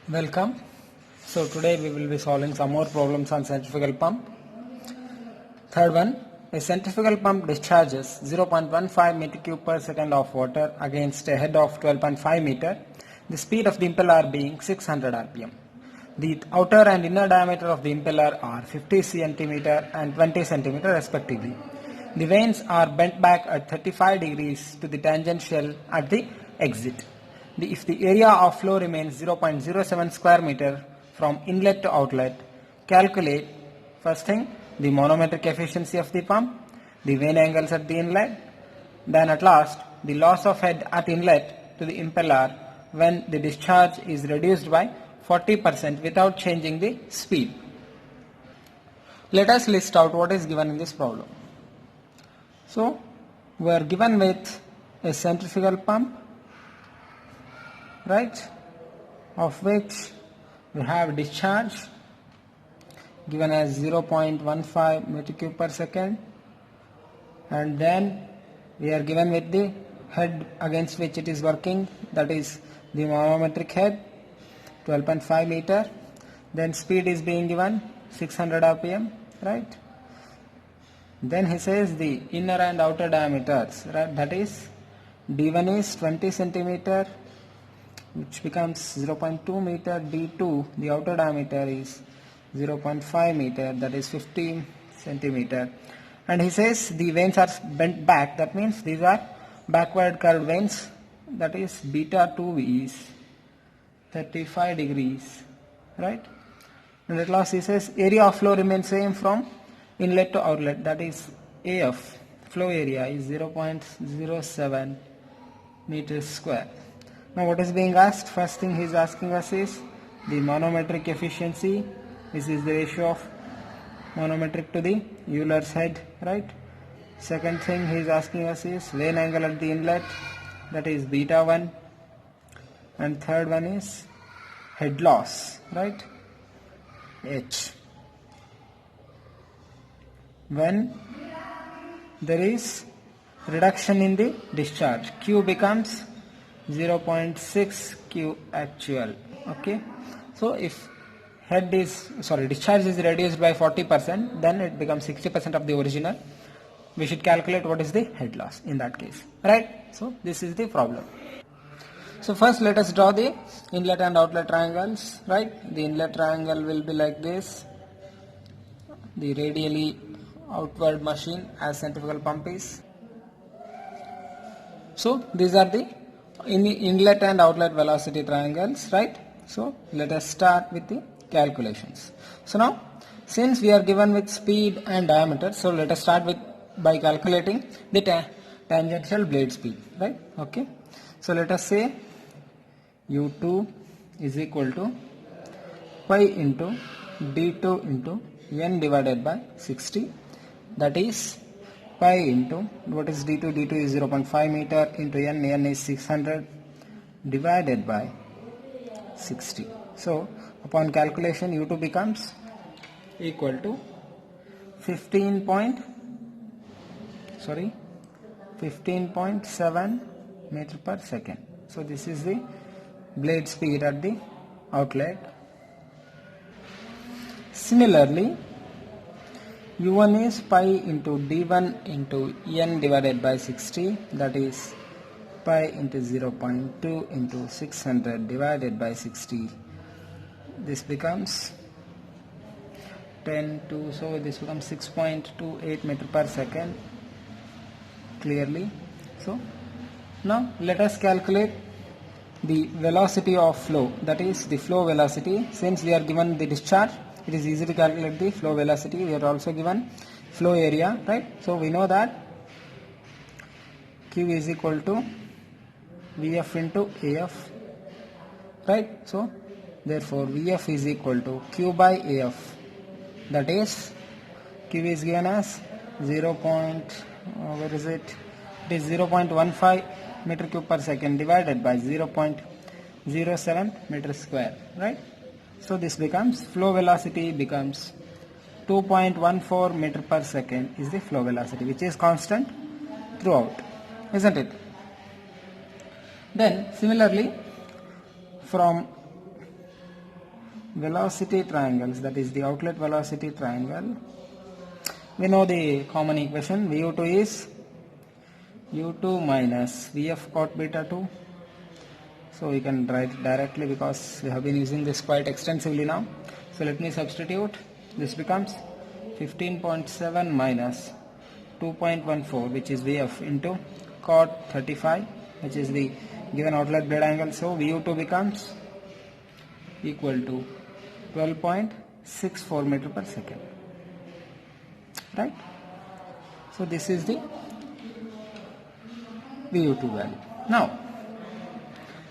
Welcome. So today we will be solving some more problems on centrifugal pump. Third one, a centrifugal pump discharges 0.15 meter cube per second of water against a head of 12.5 meter. The speed of the impeller being 600 rpm. The outer and inner diameter of the impeller are 50 cm and 20 cm respectively. The vanes are bent back at 35 degrees to the tangential at the exit. If the area of flow remains 0.07 square meter from inlet to outlet, calculate first thing the manometric efficiency of the pump, the vane angles at the inlet, then at last the loss of head at inlet to the impeller when the discharge is reduced by 40% without changing the speed. Let us list out what is given in this problem. So we are given with a centrifugal pump, right, of which we have discharge given as 0.15 meter cube per second, and then we are given with the head against which it is working, that is the manometric head 12.5 meter, then speed is being given 600 rpm, right. Then he says the inner and outer diameters, right, that is d1 is 20 centimeter, which becomes 0.2 meter, d2 the outer diameter is 0.5 meter, that is 15 centimeter, and he says the vanes are bent back, that means these are backward curved vanes, that is beta 2 is 35 degrees, right. And at last he says area of flow remains same from inlet to outlet, that is AF, flow area is 0.07 meters square. Now what is being asked? First thing he is asking us is the manometric efficiency. This is the ratio of manometric to the Euler's head, right. Second thing he is asking us is vane angle at the inlet, that is beta 1, and third one is head loss, right, H. When there is reduction in the discharge, Q becomes 0.6 Q actual. Okay, so if discharge is reduced by 40%, then it becomes 60% of the original. We should calculate what is the head loss in that case, right. So this is the problem. So first let us draw the inlet and outlet triangles, right. The inlet triangle will be like this, the radially outward machine as centrifugal pump is. So these are the inlet and outlet velocity triangles, right. So let us start with the calculations. So now since we are given with speed and diameter, so let us start with by calculating the tangential blade speed, right. Okay, so let us say u2 is equal to pi into d2 into n divided by 60, that is pi into what is d2, d2 is 0.5 meter into n is 600 divided by 60. So upon calculation u2 becomes equal to 15.7 meter per second. So this is the blade speed at the outlet. Similarly, u1 is pi into d1 into n divided by 60, that is pi into 0.2 into 600 divided by 60. This becomes 10 so this becomes 6.28 meter per second clearly. So now let us calculate the velocity of flow, that is the flow velocity. Since we are given the discharge, it is easy to calculate the flow velocity. We are also given flow area, right. So we know that Q is equal to Vf into AF, right. So therefore Vf is equal to Q by AF, that is Q is given as 0.15 meter cube per second divided by 0.07 meter square, right. So this becomes flow velocity becomes 2.14 meter per second is the flow velocity, which is constant throughout, isn't it. Then similarly from velocity triangles, that is the outlet velocity triangle, we know the common equation. VU2 is U2 minus VF cot beta 2. So we can write it directly because we have been using this quite extensively now. So let me substitute. This becomes 15.7 minus 2.14, which is VF, into cot 35, which is the given outlet blade angle. So VU2 becomes equal to 12.64 meter per second. Right? So this is the VU2 value. Now,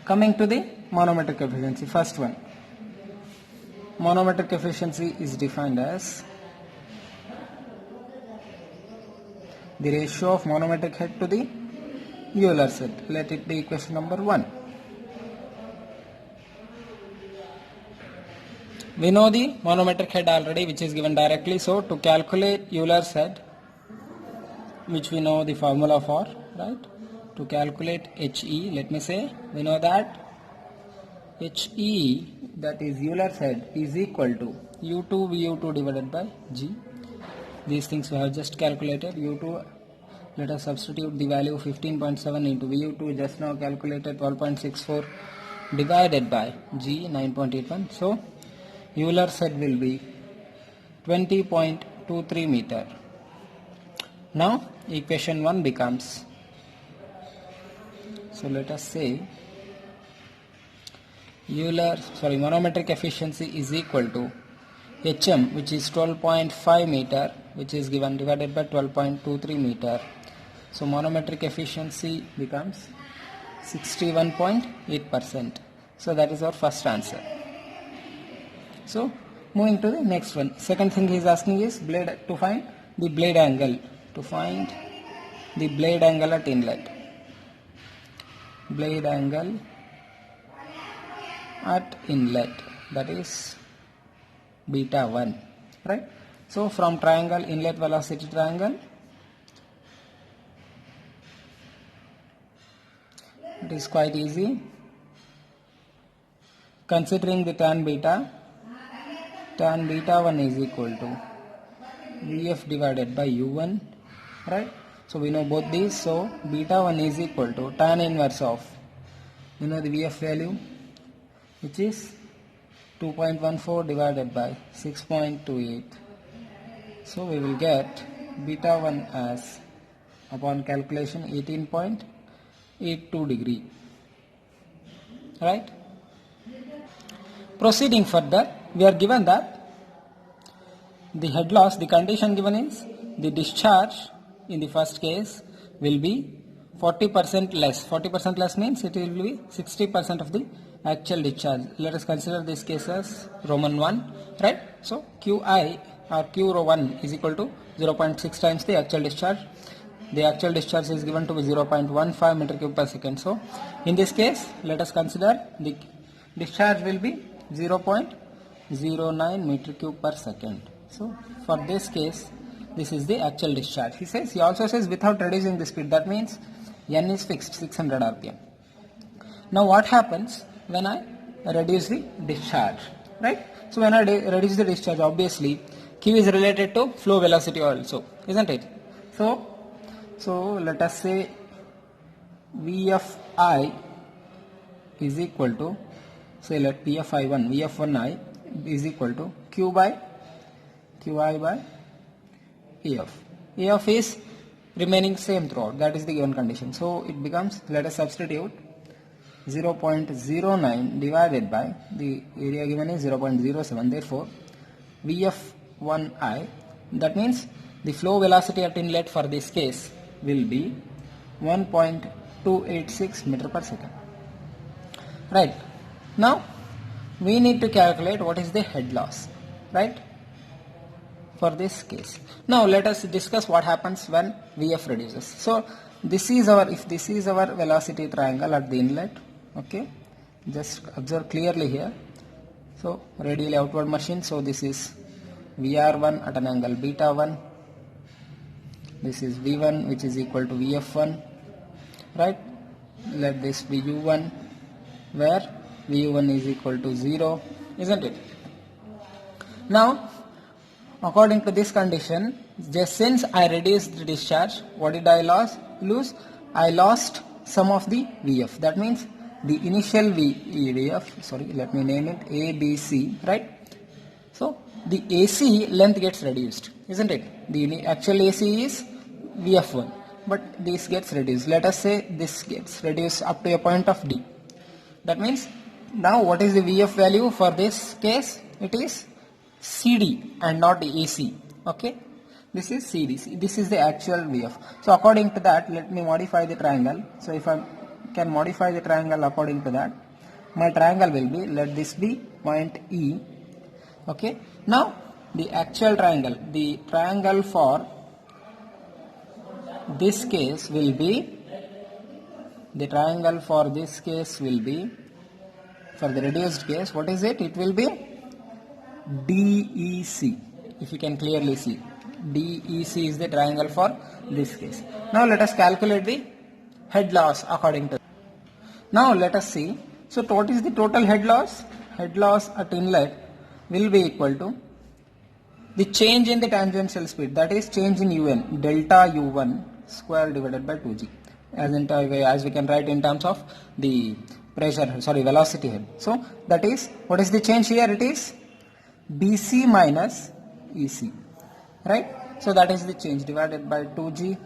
coming to the manometric efficiency, first one. Manometric efficiency is defined as the ratio of manometric head to the Euler's head. Let it be equation number 1. We know the manometric head already, which is given directly. So to calculate Euler's head, which we know the formula for, right? To calculate HE, let me say, we know that HE, that is Euler's head, is equal to U2 VU2 divided by G. These things we have just calculated. U2, let us substitute the value 15.7 into VU2, just now calculated 12.64 divided by G, 9.81. So Euler's head will be 20.23 meter. Now equation 1 becomes, so let us say manometric efficiency is equal to HM, which is 12.5 meter, which is given, divided by 12.23 meter. So manometric efficiency becomes 61.8%. So that is our first answer. So moving to the next one. Second thing he is asking is to find the blade angle. To find the blade angle at inlet. Blade angle at inlet, that is beta 1, right? So from triangle, inlet velocity triangle, it is quite easy. Considering the tan beta 1 is equal to VF divided by U1, right? So we know both these. So beta 1 is equal to tan inverse of, you know the VF value, which is 2.14 divided by 6.28. So we will get beta 1 as, upon calculation, 18.82 degree. Right? Proceeding further, we are given that the head loss, the condition given is the discharge in the first case will be 40% less. 40% less means it will be 60% of the actual discharge. Let us consider this case as Roman 1, right? So Qi or Q rho 1 is equal to 0.6 times the actual discharge. The actual discharge is given to be 0.15 meter cube per second. So in this case, let us consider the discharge will be 0.09 meter cube per second. So for this case, this is the actual discharge. He also says without reducing the speed. That means N is fixed, 600 rpm. Now what happens when I reduce the discharge, right? So when I reduce the discharge, obviously Q is related to flow velocity also, isn't it? So let us say VFI is equal to, say let VF1I is equal to QI by AF. AF is remaining same throughout, that is the given condition. So it becomes, let us substitute 0.09 divided by the area given is 0.07, therefore VF1I, that means the flow velocity at inlet for this case will be 1.286 meter per second. Right. Now we need to calculate what is the head loss, right, for this case. Now let us discuss what happens when VF reduces. So this is our, if this is our velocity triangle at the inlet, okay, just observe clearly here. So radially outward machine, so this is VR1 at an angle beta 1, this is V1 which is equal to VF1, right? Let this be U1 where VU1 is equal to 0, isn't it? Now, according to this condition, just since I reduced the discharge, what did I lose? I lost some of the VF. That means the initial VF, sorry, let me name it ABC, right? So the AC length gets reduced, isn't it? The actual AC is VF1, but this gets reduced. Let us say this gets reduced up to a point of D. That means now what is the VF value for this case? It is CD and not the AC. Okay, this is CD. This is the actual VF. So according to that, let me modify the triangle. So if I can modify the triangle according to that, my triangle will be, let this be point E. Okay, now the actual triangle, the triangle for this case will be, the triangle for this case will be, for the reduced case, what is it? It will be DEC. If you can clearly see, DEC is the triangle for this case. Now let us calculate the head loss according to. Now let us see. So what is the total head loss? Head loss at inlet will be equal to the change in the tangential speed, that is change in UN, delta U1 square divided by 2G, as we can write in terms of the pressure, sorry, velocity head. So that is, what is the change here? It is BC minus EC, right? So that is the change divided by 2G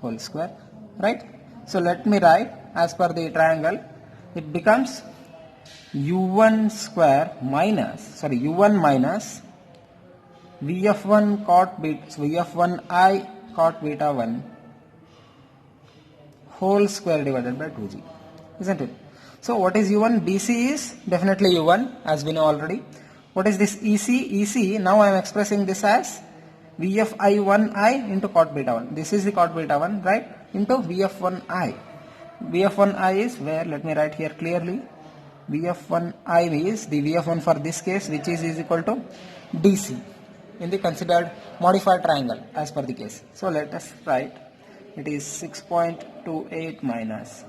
whole square, right? So let me write as per the triangle, it becomes U1 square minus, sorry, U1 minus VF1 cot beta, so VF1I cot beta 1 whole square divided by 2G, isn't it? So what is U1? BC is definitely U1, as we know already. What is this EC? EC, now I am expressing this as VFI1I into cot beta 1. This is the cot beta 1, right? Into VF1I. VF1I is where, let me write here clearly. VF1I is the VF1 for this case, which is equal to DC in the considered modified triangle as per the case. So let us write, it is 6.28 minus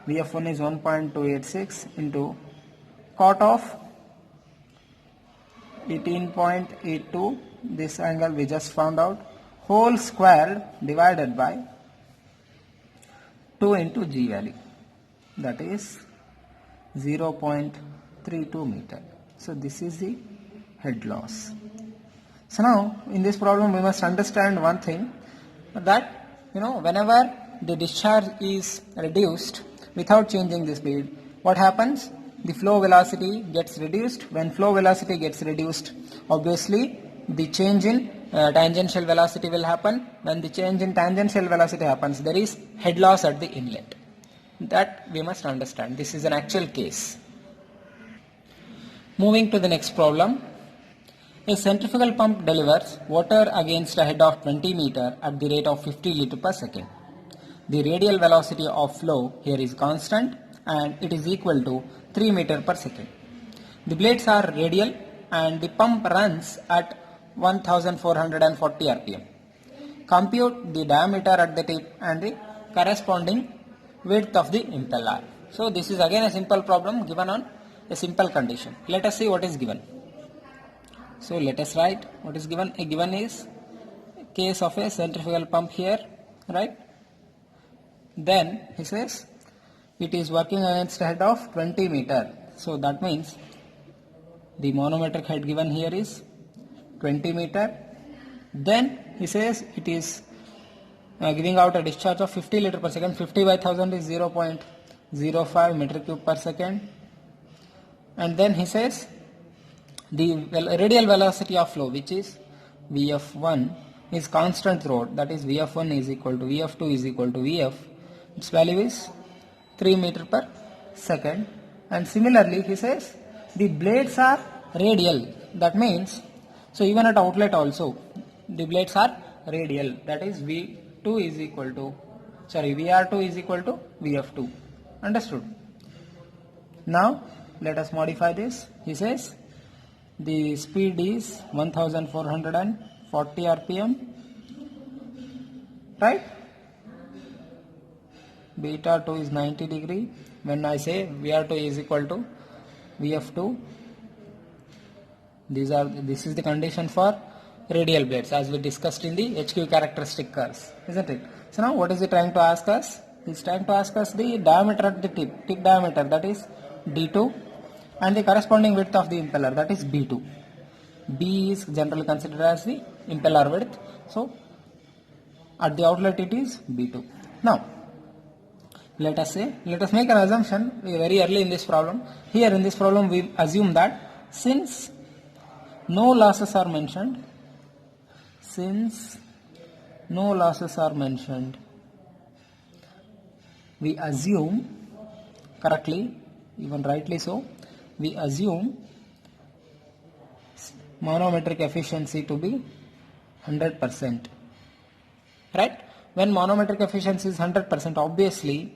VF1 is 1.286 into cot of 18.82, this angle we just found out, whole squared divided by 2 into G value, that is 0.32 meter. So this is the head loss. So now in this problem we must understand one thing, that whenever the discharge is reduced without changing the speed, what happens? The flow velocity gets reduced. When flow velocity gets reduced, obviously the change in tangential velocity will happen. When the change in tangential velocity happens, there is head loss at the inlet. That we must understand. This is an actual case. Moving to the next problem. A centrifugal pump delivers water against a head of 20 meter at the rate of 50 liter per second. The radial velocity of flow here is constant and it is equal to 3 meter per second. The blades are radial and the pump runs at 1440 rpm. Compute the diameter at the tip and the corresponding width of the impeller. So this is again a simple problem given on a simple condition. Let us see what is given. So let us write what is given. A given is case of a centrifugal pump here, right? Then he says it is working against a head of 20 meter. So that means the manometric head given here is 20 meter. Then he says it is giving out a discharge of 50 liter per second. 50 by 1000 is 0.05 meter cube per second. And then he says the radial velocity of flow, which is Vf1, is constant throughout. That is Vf1 is equal to Vf2 is equal to Vf. Its value is 3 meter per second. And similarly he says the blades are radial. That means, so even at outlet also the blades are radial. That is V2 is equal to, VR2 is equal to Vf2. Understood? Now let us modify this. He says the speed is 1440 rpm, right? Beta 2 is 90 degree. When I say VR2 is equal to Vf2, This is the condition for radial blades as we discussed in the HQ characteristic curves, isn't it? So now what is it trying to ask us? It's trying to ask us the diameter at the tip diameter, that is D2, and the corresponding width of the impeller, that is B2. B is generally considered as the impeller width. So at the outlet it is B2. Now let us make an assumption very early in this problem. Here in this problem we assume that since no losses are mentioned, we assume correctly, even rightly so, we assume manometric efficiency to be 100%. Right? When manometric efficiency is 100%, obviously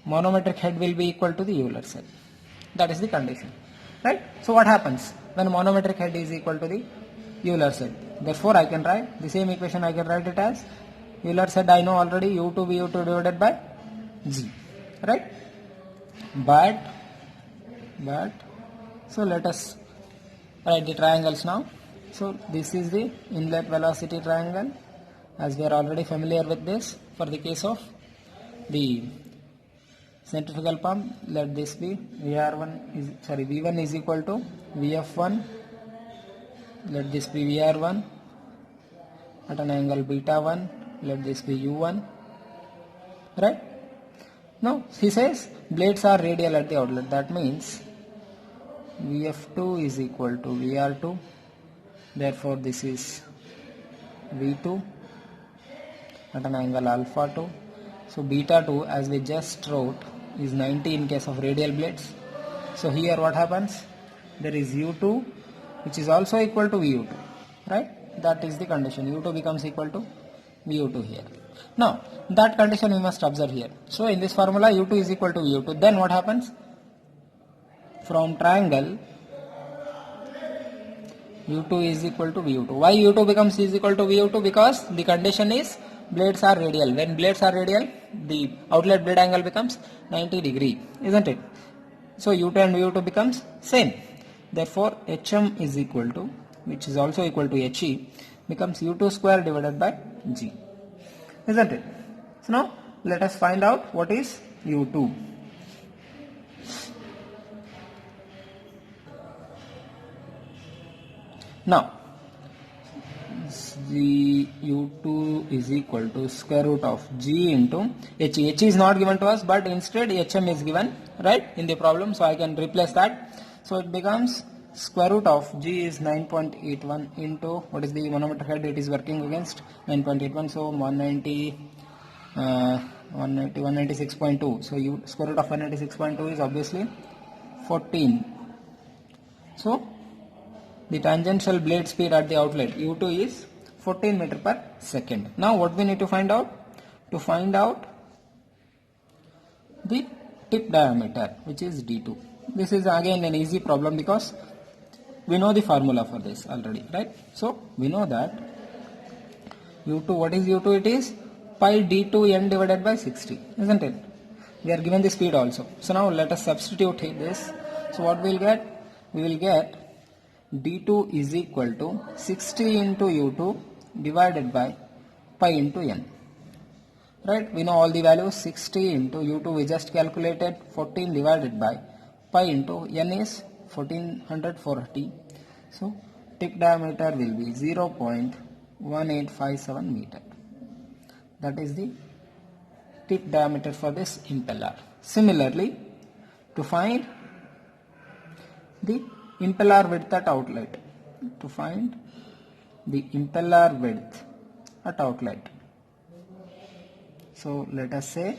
manometric head will be equal to the Euler cell. That is the condition. Right? So what happens when manometric head is equal to the Euler cell? Therefore I can write the same equation, I can write it as Euler cell I know already, U2 VU2 divided by G. Right? But so let us write the triangles now. So this is the inlet velocity triangle, as we are already familiar with this. For the case of the centrifugal pump, let this be V1 is equal to Vf1, let this be VR1 at an angle beta 1, let this be U1. Right? Now he says blades are radial at the outlet, that means Vf2 is equal to VR2, therefore this is V2 at an angle alpha 2. So beta 2, as we just wrote, is 90 in case of radial blades. So here what happens? There is U2 which is also equal to VU2. Right? That is the condition. U2 becomes equal to VU2 here. Now that condition we must observe here. So in this formula U2 is equal to VU2. Then what happens? From triangle U2 is equal to VU2. Why U2 becomes is equal to VU2? Because the condition is blades are radial. When blades are radial, the outlet blade angle becomes 90 degree, isn't it? So U2 and VU2 becomes same. Therefore HM is equal to, which is also equal to HE, becomes U2 square divided by G, isn't it? So now let us find out what is U2. Now the U2 is equal to square root of G into HE. HE is not given to us, but instead HM is given, right, in the problem. So I can replace that. So it becomes square root of G is 9.81 into, what is the manometer head it is working against, 9.81. So 196.2. So square root of 196.2 is obviously 14. So the tangential blade speed at the outlet U2 is 14 meter per second. Now what we need to find out? To find out the tip diameter, which is D2. This is again an easy problem because we know the formula for this already, right? So we know that U2, what is U2? It is pi D2n divided by 60, isn't it? We are given the speed also. So now let us substitute this. So what we will get? We will get D2 is equal to 60 into U2 divided by pi into n. Right? We know all the values. 60 into U2 we just calculated, 14 divided by pi into n is 1440. So tip diameter will be 0.1857 meter. That is the tip diameter for this impeller. Similarly, to find the impeller width at outlet, so let us say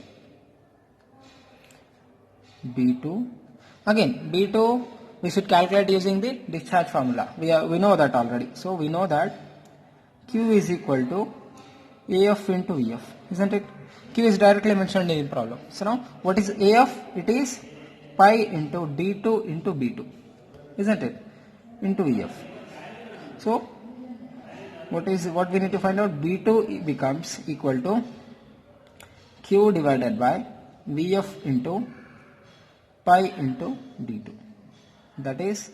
B2. Again B2 we should calculate using the discharge formula. We know that already. So we know that Q is equal to AF into VF, isn't it? Q is directly mentioned in the problem. So now what is AF? It is pi into D2 into B2, isn't it? Into VF. So what we need to find out? B2 becomes equal to Q divided by VF into pi into D2. That is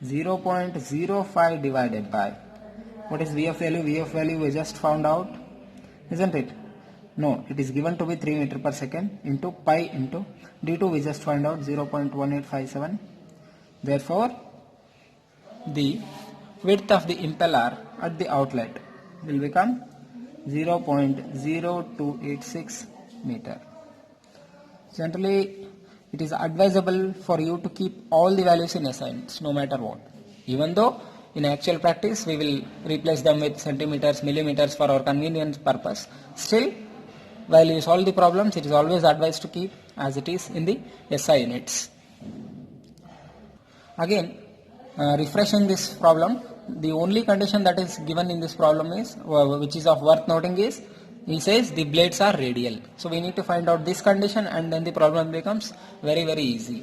0.05 divided by, what is VF value? VF value we just found out, isn't it? No, it is given to be 3 meter per second into pi into d2 we just find out 0.1857. Therefore, the width of the impeller at the outlet will become 0.0286 meter. Generally, it is advisable for you to keep all the values in SI units no matter what. Even though in actual practice we will replace them with centimeters, millimeters for our convenience purpose, still while you solve the problems, it is always advised to keep as it is in the SI units. Again, refreshing this problem, the only condition that is given in this problem is, which is of worth noting, is he says the blades are radial. So we need to find out this condition and then the problem becomes very easy.